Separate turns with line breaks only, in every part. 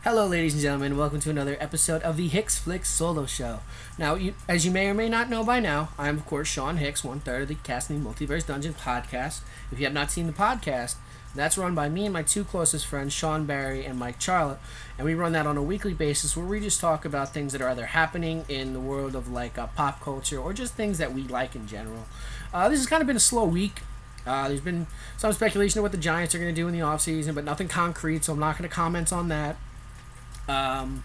Hello, ladies and gentlemen. Welcome to another episode of the Hicks Flicks Solo Show. Now, as you may or may not know by now, I am, of course, Sean Hicks, one-third of the Casting Multiverse Dungeon podcast. If you have not seen the podcast, that's run by me and my two closest friends, Sean Barry and Mike Charlotte, and we run that on a weekly basis where we just talk about things that are either happening in the world of, pop culture or just things that we like in general. This has kind of been a slow week. There's been some speculation of what the Giants are going to do in the offseason, but nothing concrete, so I'm not going to comment on that. Nothing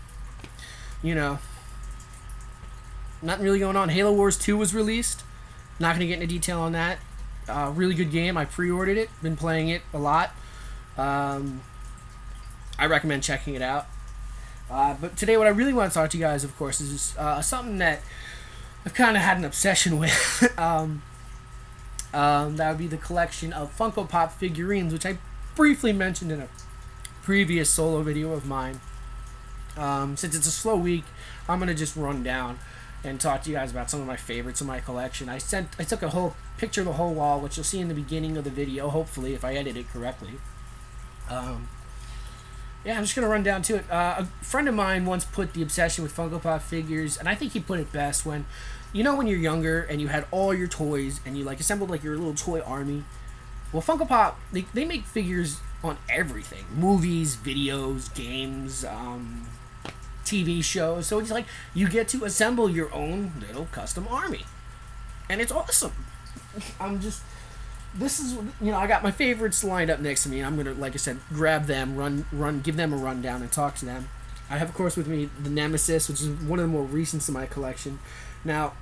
really going on. Halo Wars 2 was released. Not going to get into detail on that. Really good game. I pre-ordered it. Been playing it a lot. I recommend checking it out. But today what I really want to talk to you guys, of course, is something that I've kind of had an obsession with. That would be the collection of Funko Pop Figurines, which I briefly mentioned in a previous solo video of mine. Since it's a slow week, I'm going to just run down and talk to you guys about some of my favorites in my collection. I took a whole picture of the whole wall, which you'll see in the beginning of the video, hopefully, if I edit it correctly. I'm just going to run down to it. A friend of mine once put the obsession with Funko Pop figures, and I think he put it best when you're younger and you had all your toys and you assembled your little toy army. Well, Funko Pop, they make figures on everything. Movies, videos, games, TV shows. So it's you get to assemble your own little custom army. And it's awesome. I got my favorites lined up next to me. I'm going to, like I said, grab them, give them a rundown and talk to them. I have, of course, with me the Nemesis, which is one of the more recents in my collection. Now,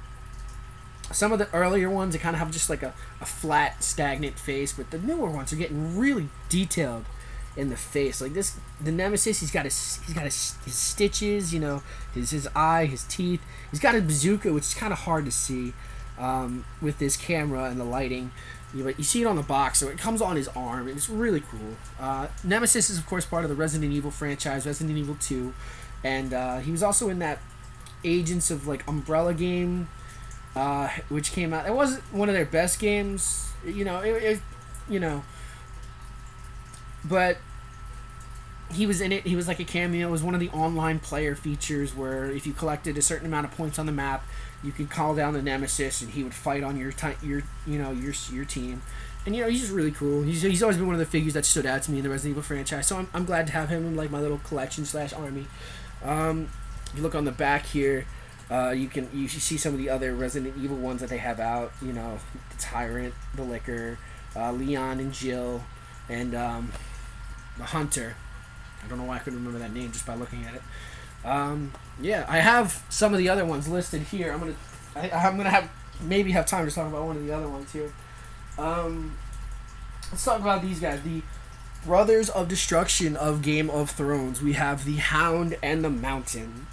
some of the earlier ones, they kind of have just a flat, stagnant face, but the newer ones are getting really detailed in the face. The Nemesis, he's got his stitches, his eye, his teeth. He's got a bazooka, which is kind of hard to see with this camera and the lighting. But you see it on the box, so it comes on his arm, and it's really cool. Nemesis is, of course, part of the Resident Evil franchise, Resident Evil 2, and he was also in that Agents of Umbrella game, which came out. It wasn't one of their best games, but he was in it. He was like a cameo. It was one of the online player features where if you collected a certain amount of points on the map, you could call down the Nemesis and he would fight on your team. And he's just really cool. He's always been one of the figures that stood out to me in the Resident Evil franchise. So I'm glad to have him in my little collection / army. If you look on the back here, you see some of the other Resident Evil ones that they have out. The Tyrant, the Licker, Leon and Jill, and the Hunter. I don't know why I couldn't remember that name just by looking at it. I have some of the other ones listed here. I'm gonna have time to talk about one of the other ones here. Let's talk about these guys. The Brothers of Destruction of Game of Thrones. We have the Hound and the Mountain.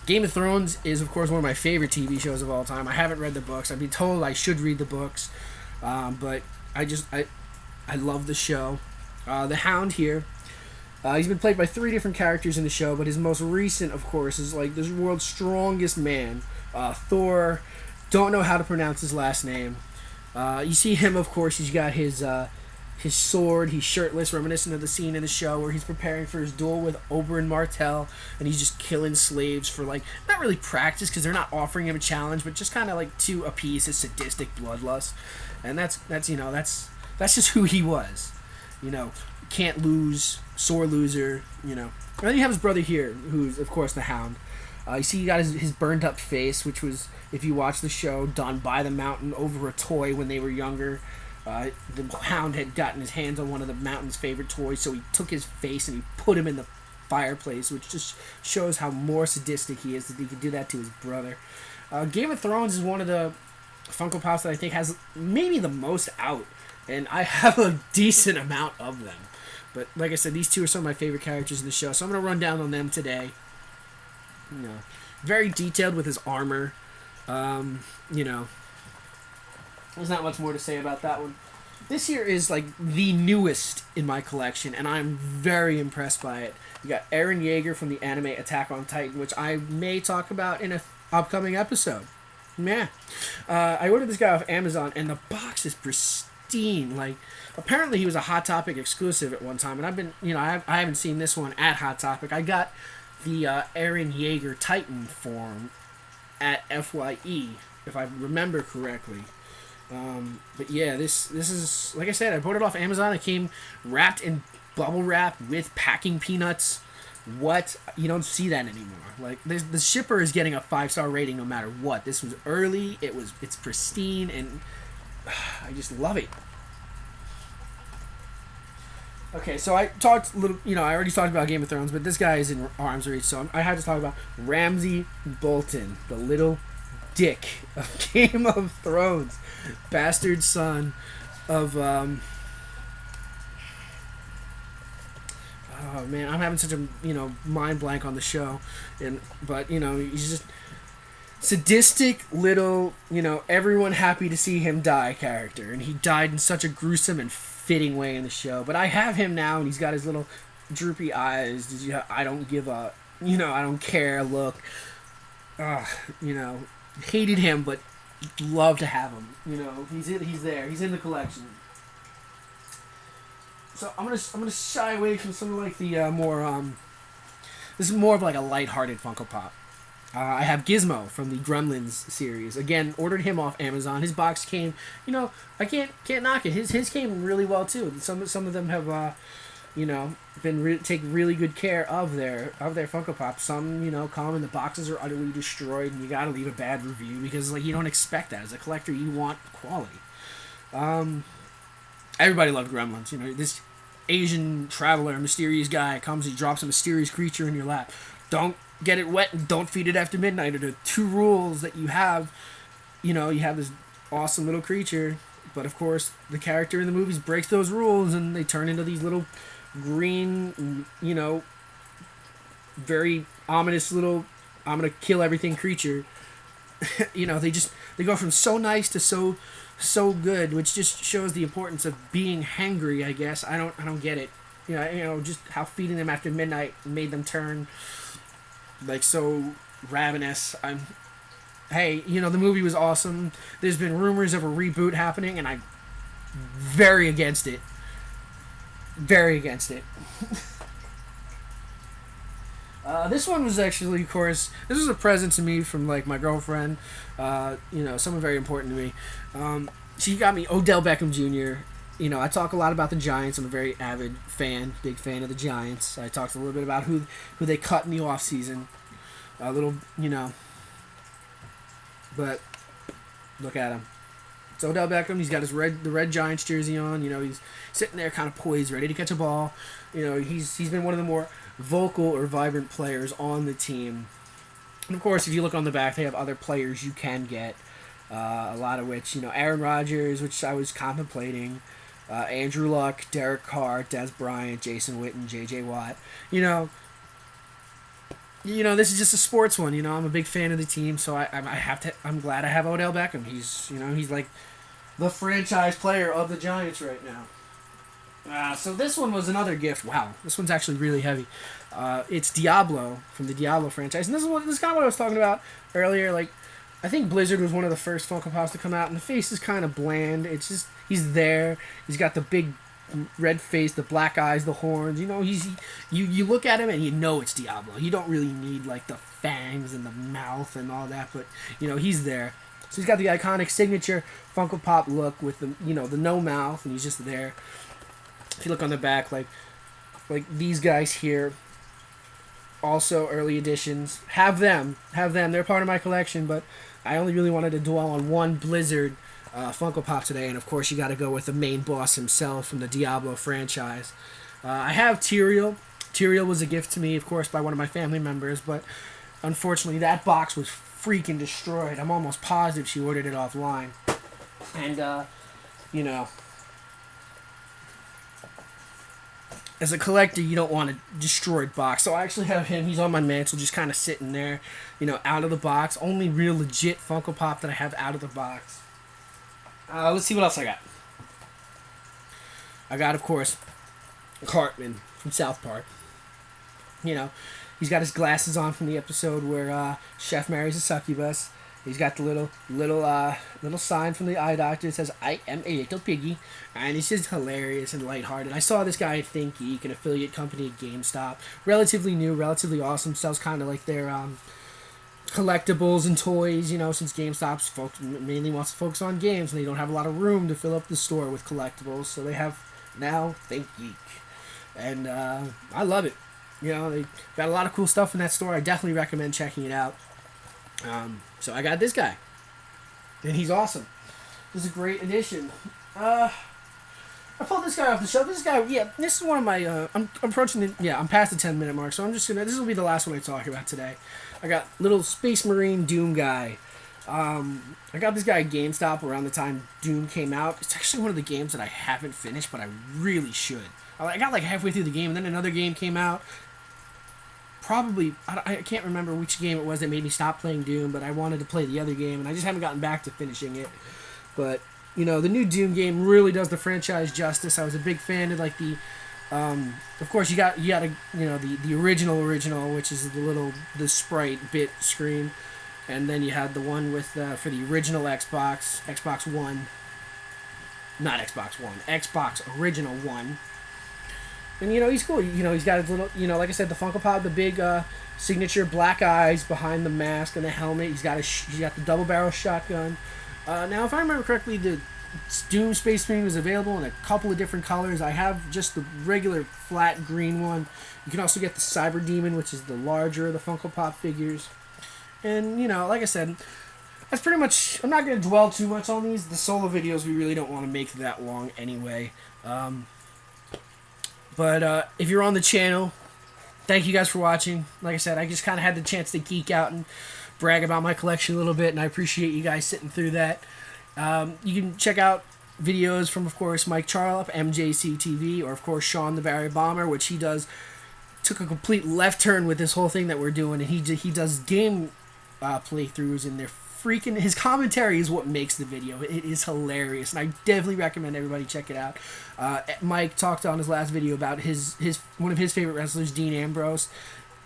Game of Thrones is, of course, one of my favorite TV shows of all time. I haven't read the books. I've been told I should read the books, but I love the show. The Hound here, he's been played by 3 different characters in the show, but his most recent, of course, is this world's strongest man, Thor. Don't know how to pronounce his last name. You see him, of course. He's got his sword. He's shirtless, reminiscent of the scene in the show where he's preparing for his duel with Oberyn Martell, and he's just killing slaves for not really practice because they're not offering him a challenge, but just kind of to appease his sadistic bloodlust. And that's just who he was. Can't lose, sore loser. And then you have his brother here, who's of course the Hound. You see, he got his burned up face, which was, if you watch the show, done by the Mountain over a toy when they were younger. The Hound had gotten his hands on one of the Mountain's favorite toys, so he took his face and he put him in the fireplace, which just shows how more sadistic he is that he could do that to his brother. Game of Thrones is one of the Funko Pops that I think has maybe the most out, and I have a decent amount of them. But like I said, these two are some of my favorite characters in the show, so I'm going to run down on them today. Very detailed with his armor. There's not much more to say about that one. This here is the newest in my collection, and I'm very impressed by it. You got Eren Yeager from the anime Attack on Titan, which I may talk about in an upcoming episode. I ordered this guy off Amazon, and the box is pristine. pristine. Like, apparently he was a Hot Topic exclusive at one time, and I've been, I haven't seen this one at Hot Topic. I got the Aaron Yeager Titan form at FYE, if I remember correctly. But yeah, this is, like I said, I bought it off Amazon. It came wrapped in bubble wrap with packing peanuts. What? You don't see that anymore. Like, the shipper is getting a 5-star rating no matter what. This was early. It's pristine, and I just love it. Okay, so I talked a little, I already talked about Game of Thrones, but this guy is in arm's reach, so I had to talk about Ramsay Bolton, the little dick of Game of Thrones, bastard son of, oh man, I'm having such a, mind blank on the show, but he's just sadistic little, everyone happy to see him die character, and he died in such a gruesome and fitting way in the show. But I have him now, and he's got his little droopy eyes. I don't give a, I don't care look. Hated him, but love to have him. He's there. He's in the collection. So I'm gonna shy away from some of like the more this is more of like a lighthearted Funko Pop. I have Gizmo from the Gremlins series. Again, ordered him off Amazon. His box came, I can't knock it. His came really well too. Some of them have, been take really good care of their Funko Pop. Some, come and the boxes are utterly destroyed, and you gotta leave a bad review because you don't expect that as a collector. You want quality. Everybody loved Gremlins. This Asian traveler, mysterious guy comes, he drops a mysterious creature in your lap. Don't get it wet and don't feed it after midnight are the 2 rules that you have. You have this awesome little creature, but of course the character in the movies breaks those rules and they turn into these little green, very ominous little I'm gonna kill everything creature. They go from so nice to so good, which just shows the importance of being hangry, I guess. I don't get it. Just how feeding them after midnight made them turn like so ravenous. The movie was awesome. There's been rumors of a reboot happening, and I'm very against it. Very against it. This one was actually, of course, this was a present to me from like my girlfriend. Someone very important to me. She got me Odell Beckham Jr. I talk a lot about the Giants. I'm a very avid fan, big fan of the Giants. I talked a little bit about who they cut in the off season. A little, but look at him. It's Odell Beckham. He's got the red Giants jersey on. He's sitting there kind of poised, ready to catch a ball. He's been one of the more vocal or vibrant players on the team. And of course, if you look on the back, they have other players you can get. A lot of which, Aaron Rodgers, which I was contemplating. Andrew Luck, Derek Carr, Des Bryant, Jason Witten, J.J. Watt. This is just a sports one. I'm a big fan of the team, so I'm glad I have Odell Beckham. He's like the franchise player of the Giants right now. So this one was another gift. Wow, this one's actually really heavy. It's Diablo from the Diablo franchise, and this is kind of what I was talking about earlier. Like, I think Blizzard was one of the first Funko Pops to come out, and the face is kind of bland. It's just he's there. He's got the big red face, the black eyes, the horns. You look at him and it's Diablo. You don't really need like the fangs and the mouth and all that, but he's there. So he's got the iconic signature Funko Pop look with the the no mouth, and he's just there. If you look on the back, like these guys here, also early editions, have them. They're part of my collection, but I only really wanted to dwell on one Blizzard Funko Pop today, and of course you got to go with the main boss himself from the Diablo franchise. I have Tyrael. Tyrael was a gift to me, of course, by one of my family members, but unfortunately that box was freaking destroyed. I'm almost positive she ordered it offline. And, as a collector, you don't want a destroyed box. So I actually have him. He's on my mantle, just kind of sitting there, out of the box. Only real legit Funko Pop that I have out of the box. Let's see what else I got. I got, of course, Cartman from South Park. He's got his glasses on from the episode where Chef marries a succubus. He's got the little sign from the eye doctor that says "I am a little piggy," and he's just hilarious and lighthearted. I saw this guy at Think Geek, an affiliate company at GameStop, relatively new, relatively awesome. Sells kind of like their collectibles and toys. You know, since GameStop's mainly wants to focus on games, and they don't have a lot of room to fill up the store with collectibles, so they have now Think Geek, and I love it. You know, they got a lot of cool stuff in that store. I definitely recommend checking it out. So I got this guy, and he's awesome. This is a great addition. I pulled this guy off the shelf. This guy, yeah, this is one of my. I'm approaching the. Yeah, I'm past the 10-minute mark, so I'm just gonna. This will be the last one I talk about today. I got little Space Marine Doomguy. I got this guy at GameStop around the time Doom came out. It's actually one of the games that I haven't finished, but I really should. I got like halfway through the game, and then another game came out. Probably, I can't remember which game it was that made me stop playing Doom, but I wanted to play the other game, and I just haven't gotten back to finishing it. But, you know, the new Doom game really does the franchise justice. I was a big fan of, like, the, of course, you got the original, which is the Sprite bit screen, and then you had the one with, for the original Xbox One, not Xbox One, Xbox Original One. And, you know, he's cool. You know, he's got his little, you know, like I said, the Funko Pop, the big signature black eyes behind the mask and the helmet. He's got the double barrel shotgun. Now, if I remember correctly, the Doom Space Marine was available in a couple of different colors. I have just the regular flat green one. You can also get the Cyber Demon, which is the larger of the Funko Pop figures. And, you know, like I said, that's pretty much, I'm not going to dwell too much on these. The solo videos, we really don't want to make that long anyway. But if you're on the channel, thank you guys for watching. Like I said, I just kind of had the chance to geek out and brag about my collection a little bit, and I appreciate you guys sitting through that. You can check out videos from, of course, Mike Charlop, MJCTV, or, of course, Sean the Barry Bomber, which he took a complete left turn with this whole thing that we're doing, and he does game playthroughs, and his commentary is what makes the video. It is hilarious, and I definitely recommend everybody check it out. Mike talked on his last video about his one of his favorite wrestlers, Dean Ambrose.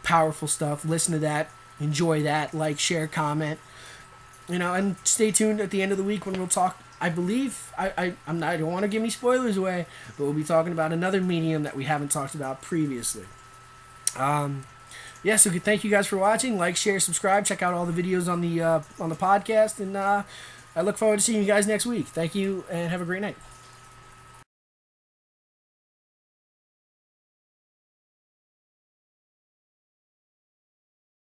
Powerful stuff. Listen to that. Enjoy that. Like, share, comment. You know, and stay tuned at the end of the week when we'll talk. I believe I don't want to give any spoilers away, but we'll be talking about another medium that we haven't talked about previously. Yeah, so thank you guys for watching. Like, share, subscribe. Check out all the videos on the podcast, and I look forward to seeing you guys next week. Thank you, and have a great night.